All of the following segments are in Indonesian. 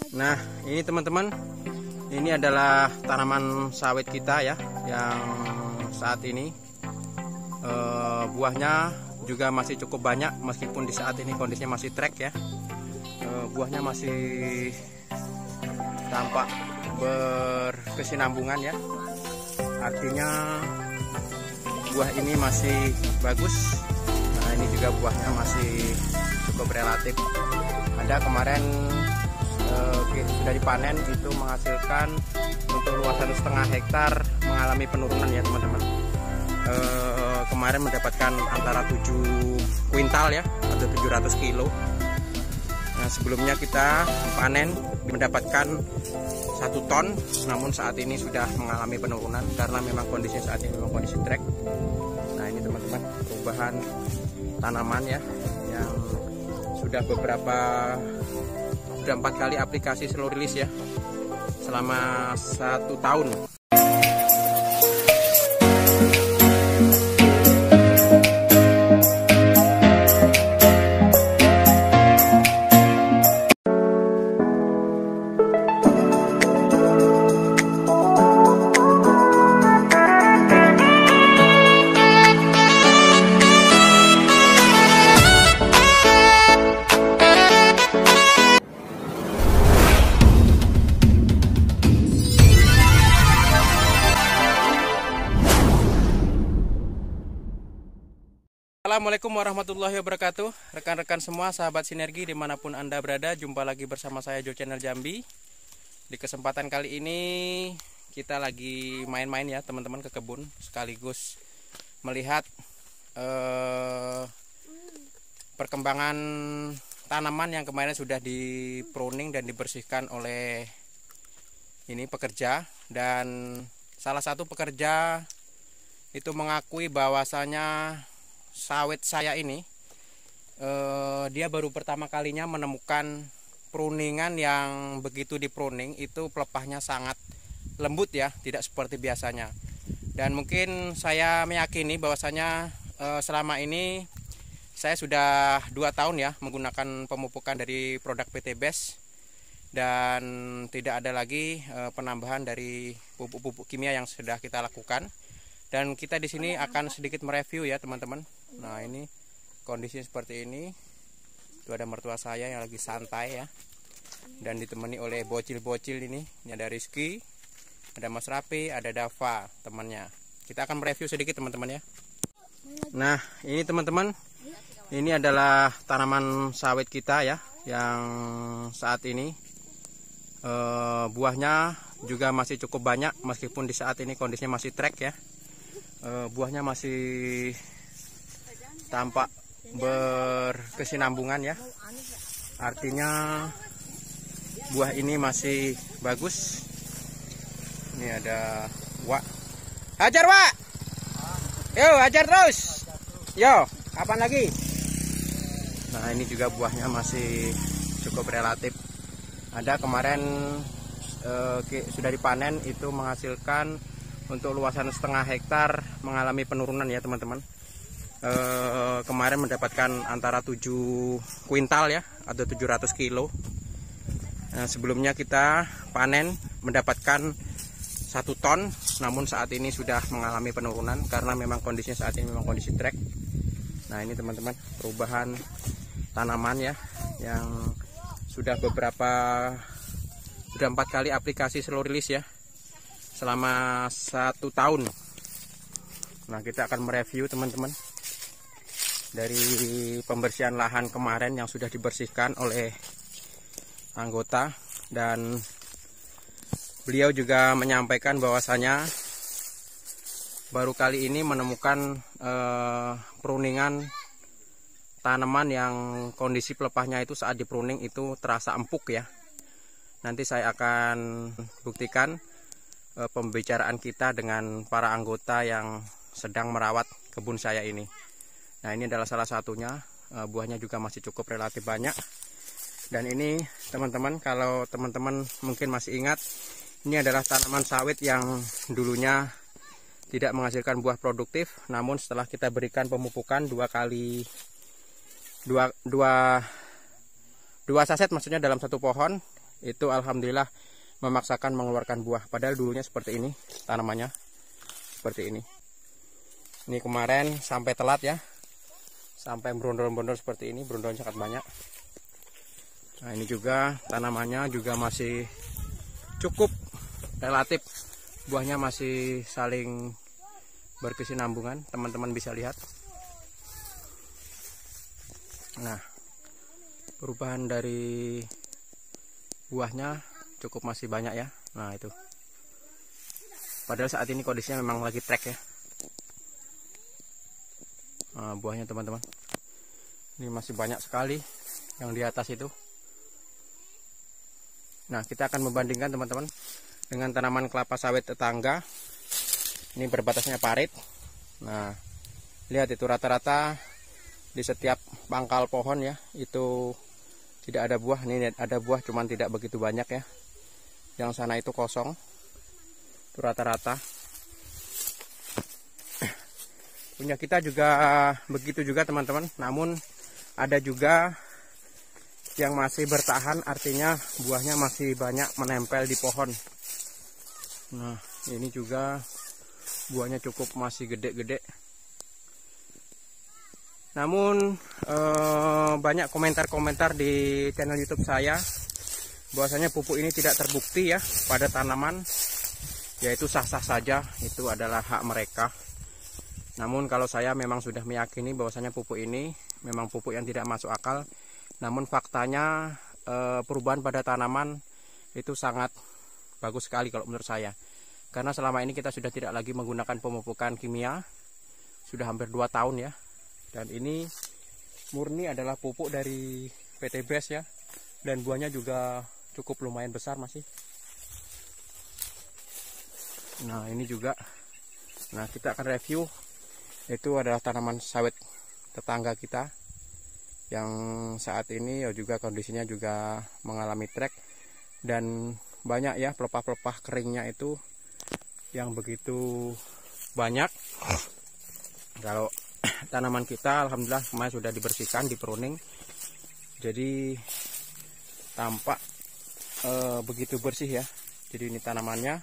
Nah, ini teman-teman, ini adalah tanaman sawit kita ya, yang saat ini buahnya juga masih cukup banyak, meskipun di saat ini kondisinya masih trek ya. Buahnya masih tampak berkesinambungan ya, artinya buah ini masih bagus. Nah, ini juga buahnya masih cukup relatif. Ada kemarin sudah dipanen, itu menghasilkan untuk luasan 1,5 hektar mengalami penurunan ya teman-teman. Kemarin mendapatkan antara 7 kuintal ya, atau 700 kilo. Nah, sebelumnya kita panen mendapatkan 1 ton, namun saat ini sudah mengalami penurunan karena memang kondisinya saat ini memang kondisi trek. Nah, ini teman-teman, perubahan tanaman ya, yang sudah 4 kali aplikasi slow release ya, selama 1 tahun. Assalamualaikum warahmatullahi wabarakatuh. Rekan-rekan semua, sahabat sinergi dimanapun Anda berada, jumpa lagi bersama saya Jo Channel Jambi. Di kesempatan kali ini kita lagi main-main ya teman-teman ke kebun, sekaligus melihat perkembangan tanaman yang kemarin sudah di pruning dan dibersihkan oleh ini pekerja. Dan salah satu pekerja itu mengakui bahwasanya sawit saya ini dia baru pertama kalinya menemukan pruningan yang begitu dipruning itu pelepahnya sangat lembut ya, tidak seperti biasanya. Dan mungkin saya meyakini bahwasanya selama ini saya sudah 2 tahun ya menggunakan pemupukan dari produk PT Best, dan tidak ada lagi penambahan dari pupuk-pupuk kimia yang sudah kita lakukan. Dan kita di sini akan sedikit mereview ya teman-teman. Nah, ini kondisinya seperti ini. Itu ada mertua saya yang lagi santai ya, dan ditemani oleh bocil-bocil ini. Ini ada Rizky, ada Mas Rapi, ada Dava temannya. Kita akan mereview sedikit teman-teman ya. Nah, ini teman-teman, ini adalah tanaman sawit kita ya, yang saat ini buahnya juga masih cukup banyak, meskipun di saat ini kondisinya masih trek ya. Buahnya masih tampak berkesinambungan ya, artinya buah ini masih bagus. Ini ada Wak, hajar Wak, yo hajar terus, yo kapan lagi. Nah, ini juga buahnya masih cukup relatif. Ada kemarin sudah dipanen, itu menghasilkan untuk luasan 1,5 hektar mengalami penurunan ya teman-teman. Kemarin mendapatkan antara 7 kuintal ya, atau 700 kilo. Nah, sebelumnya kita panen mendapatkan 1 ton, namun saat ini sudah mengalami penurunan karena memang kondisinya saat ini memang kondisi trek. Nah, ini teman-teman, perubahan tanaman ya, yang sudah 4 kali aplikasi slow release ya, selama 1 tahun. Nah, kita akan mereview teman-teman dari pembersihan lahan kemarin yang sudah dibersihkan oleh anggota, dan beliau juga menyampaikan bahwasanya baru kali ini menemukan pruningan tanaman yang kondisi pelepahnya itu saat dipruning itu terasa empuk ya. Nanti saya akan buktikan pembicaraan kita dengan para anggota yang sedang merawat kebun saya ini. Nah, ini adalah salah satunya. Buahnya juga masih cukup relatif banyak. Dan ini teman-teman, kalau teman-teman mungkin masih ingat, ini adalah tanaman sawit yang dulunya tidak menghasilkan buah produktif, namun setelah kita berikan pemupukan 2 saset maksudnya dalam 1 pohon, itu alhamdulillah memaksakan mengeluarkan buah. Padahal dulunya seperti ini tanamannya, seperti ini. Ini kemarin sampai telat ya, sampai berondol-berondol seperti ini, berondolnya sangat banyak. Nah ini juga tanamannya juga masih cukup relatif, buahnya masih saling berkesinambungan, teman-teman bisa lihat. Nah perubahan dari buahnya cukup masih banyak ya. Nah itu, padahal saat ini kondisinya memang lagi trek ya. Nah, buahnya teman-teman, ini masih banyak sekali yang di atas itu. Nah kita akan membandingkan teman-teman dengan tanaman kelapa sawit tetangga. Ini berbatasnya parit. Nah lihat itu rata-rata di setiap pangkal pohon ya itu tidak ada buah. Ini ada buah cuman tidak begitu banyak ya. Yang sana itu kosong, itu rata-rata. Punya kita juga begitu juga teman-teman, namun ada juga yang masih bertahan, artinya buahnya masih banyak menempel di pohon. Nah ini juga buahnya cukup masih gede-gede. Namun banyak komentar-komentar di channel YouTube saya bahwasanya pupuk ini tidak terbukti ya pada tanaman, yaitu sah-sah saja, itu adalah hak mereka. Namun kalau saya memang sudah meyakini bahwasanya pupuk ini memang pupuk yang tidak masuk akal. Namun faktanya perubahan pada tanaman itu sangat bagus sekali kalau menurut saya. Karena selama ini kita sudah tidak lagi menggunakan pemupukan kimia, sudah hampir 2 tahun ya. Dan ini murni adalah pupuk dari PT BES ya. Dan buahnya juga cukup lumayan besar masih. Nah ini juga, nah kita akan review. Itu adalah tanaman sawit tetangga kita yang saat ini ya juga kondisinya juga mengalami trek, dan banyak ya pelepah-pelepah keringnya itu yang begitu banyak. Kalau tanaman kita alhamdulillah kemarin sudah dibersihkan, di pruning, jadi tampak begitu bersih ya. Jadi ini tanamannya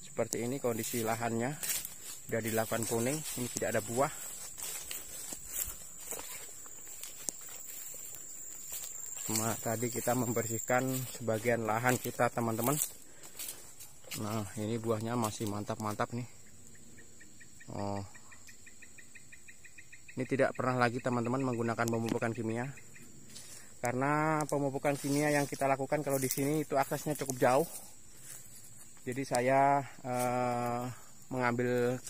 seperti ini, kondisi lahannya sudah dilakukan pruning, ini tidak ada buah. Nah, tadi kita membersihkan sebagian lahan kita teman-teman. Nah ini buahnya masih mantap-mantap nih. Oh, ini tidak pernah lagi teman-teman menggunakan pemupukan kimia, karena pemupukan kimia yang kita lakukan kalau di sini itu aksesnya cukup jauh. Jadi saya mengambil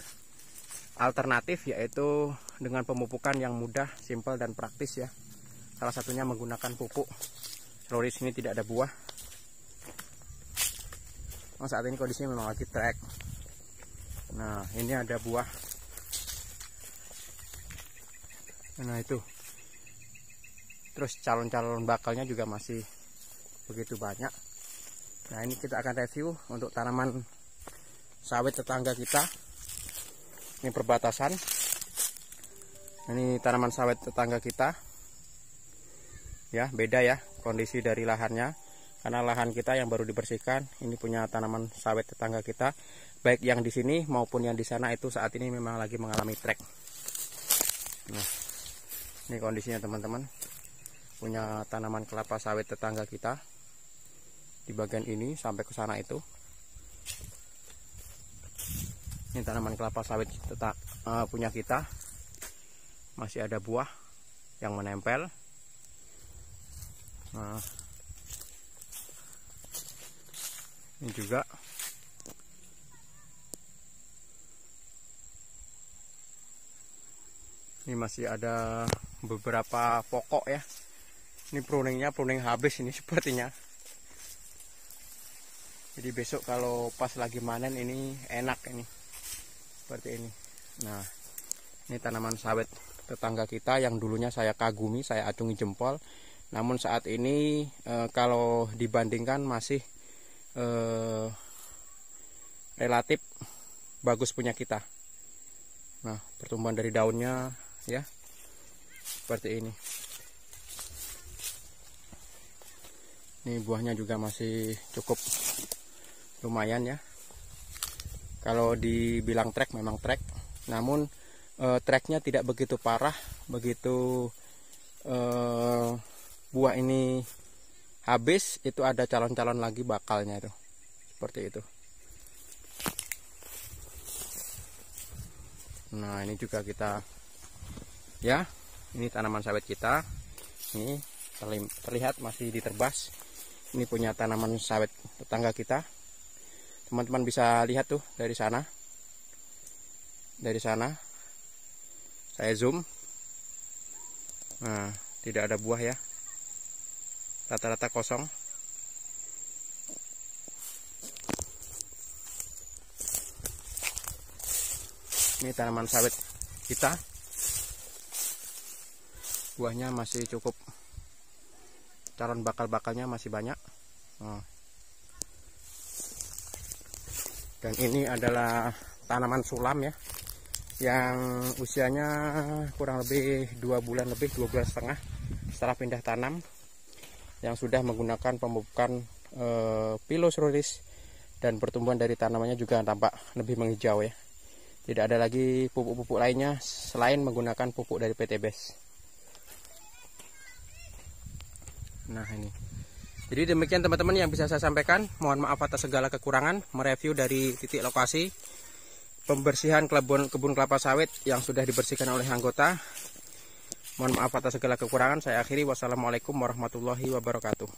alternatif, yaitu dengan pemupukan yang mudah, simpel dan praktis ya. Salah satunya menggunakan pupuk. Kalau di sini tidak ada buah. Nah, saat ini kondisinya memang lagi trek. Nah ini ada buah. Nah itu. Terus calon-calon bakalnya juga masih begitu banyak. Nah ini kita akan review untuk tanaman sawit tetangga kita. Ini perbatasan. Ini tanaman sawit tetangga kita. Ya, beda ya kondisi dari lahannya. Karena lahan kita yang baru dibersihkan, ini punya tanaman sawit tetangga kita. Baik yang di sini maupun yang di sana itu saat ini memang lagi mengalami trek. Nah, ini kondisinya teman-teman. Punya tanaman kelapa sawit tetangga kita. Di bagian ini sampai ke sana itu. Ini tanaman kelapa sawit punya kita, masih ada buah yang menempel. Nah, ini juga ini masih ada beberapa pokok ya. Ini pruningnya pruning habis ini sepertinya. Jadi besok kalau pas lagi panen ini enak ini. Seperti ini. Nah, ini tanaman sawit tetangga kita yang dulunya saya kagumi, saya acungi jempol. Namun saat ini kalau dibandingkan masih relatif bagus punya kita. Nah, pertumbuhan dari daunnya ya seperti ini. Ini buahnya juga masih cukup lumayan ya. Kalau dibilang trek memang trek, namun treknya tidak begitu parah. Begitu buah ini habis, itu ada calon-calon lagi bakalnya itu, seperti itu. Nah ini juga kita ya, ini tanaman sawit kita, ini terlihat masih diterbas. Ini punya tanaman sawit tetangga kita. Teman-teman bisa lihat tuh dari sana. Dari sana saya zoom. Nah, tidak ada buah ya. Rata-rata kosong. Ini tanaman sawit kita. Buahnya masih cukup, calon bakal-bakalnya masih banyak. Dan ini adalah tanaman sulam ya, yang usianya kurang lebih 2 bulan lebih, 2 bulan setengah setelah pindah tanam, yang sudah menggunakan pemupukan Pilosophorus, dan pertumbuhan dari tanamannya juga tampak lebih menghijau ya. Tidak ada lagi pupuk-pupuk lainnya selain menggunakan pupuk dari PT BES. Nah ini, jadi demikian teman-teman yang bisa saya sampaikan. Mohon maaf atas segala kekurangan mereview dari titik lokasi pembersihan kebun kelapa sawit yang sudah dibersihkan oleh anggota. Mohon maaf atas segala kekurangan. Saya akhiri. Wassalamualaikum warahmatullahi wabarakatuh.